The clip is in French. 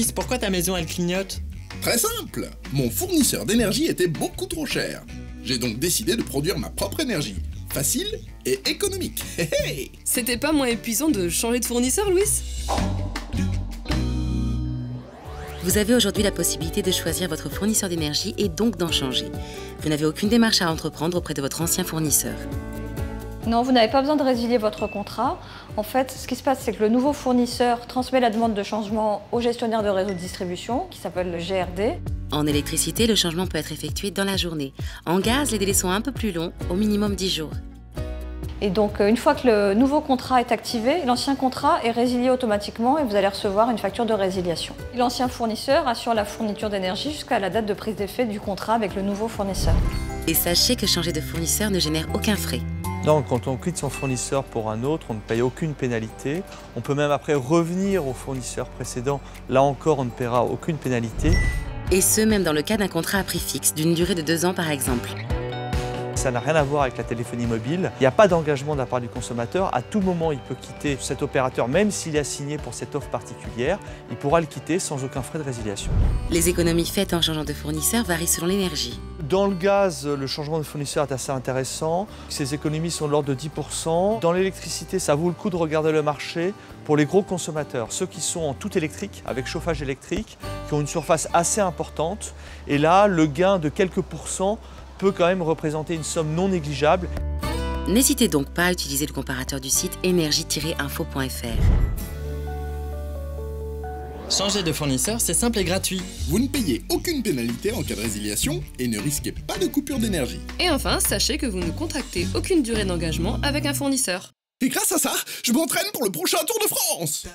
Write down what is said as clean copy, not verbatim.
Louis, pourquoi ta maison elle clignote? Très simple, mon fournisseur d'énergie était beaucoup trop cher. J'ai donc décidé de produire ma propre énergie. Facile et économique. C'était pas moins épuisant de changer de fournisseur, Louis? Vous avez aujourd'hui la possibilité de choisir votre fournisseur d'énergie et donc d'en changer. Vous n'avez aucune démarche à entreprendre auprès de votre ancien fournisseur. Non, vous n'avez pas besoin de résilier votre contrat. En fait, ce qui se passe, c'est que le nouveau fournisseur transmet la demande de changement au gestionnaire de réseau de distribution, qui s'appelle le GRD. En électricité, le changement peut être effectué dans la journée. En gaz, les délais sont un peu plus longs, au minimum 10 jours. Et donc, une fois que le nouveau contrat est activé, l'ancien contrat est résilié automatiquement et vous allez recevoir une facture de résiliation. L'ancien fournisseur assure la fourniture d'énergie jusqu'à la date de prise d'effet du contrat avec le nouveau fournisseur. Et sachez que changer de fournisseur ne génère aucun frais. Donc, quand on quitte son fournisseur pour un autre, on ne paye aucune pénalité. On peut même après revenir au fournisseur précédent. Là encore, on ne paiera aucune pénalité. Et ce, même dans le cas d'un contrat à prix fixe, d'une durée de 2 ans par exemple. Ça n'a rien à voir avec la téléphonie mobile. Il n'y a pas d'engagement de la part du consommateur. À tout moment, il peut quitter cet opérateur, même s'il a signé pour cette offre particulière. Il pourra le quitter sans aucun frais de résiliation. Les économies faites en changeant de fournisseur varient selon l'énergie. Dans le gaz, le changement de fournisseur est assez intéressant. Ces économies sont de l'ordre de 10%. Dans l'électricité, ça vaut le coup de regarder le marché pour les gros consommateurs, ceux qui sont en tout électrique, avec chauffage électrique, qui ont une surface assez importante. Et là, le gain de quelques pourcents peut quand même représenter une somme non négligeable. N'hésitez donc pas à utiliser le comparateur du site énergie-info.fr. Changer de fournisseur, c'est simple et gratuit. Vous ne payez aucune pénalité en cas de résiliation et ne risquez pas de coupure d'énergie. Et enfin, sachez que vous ne contractez aucune durée d'engagement avec un fournisseur. Et grâce à ça, je m'entraîne pour le prochain Tour de France.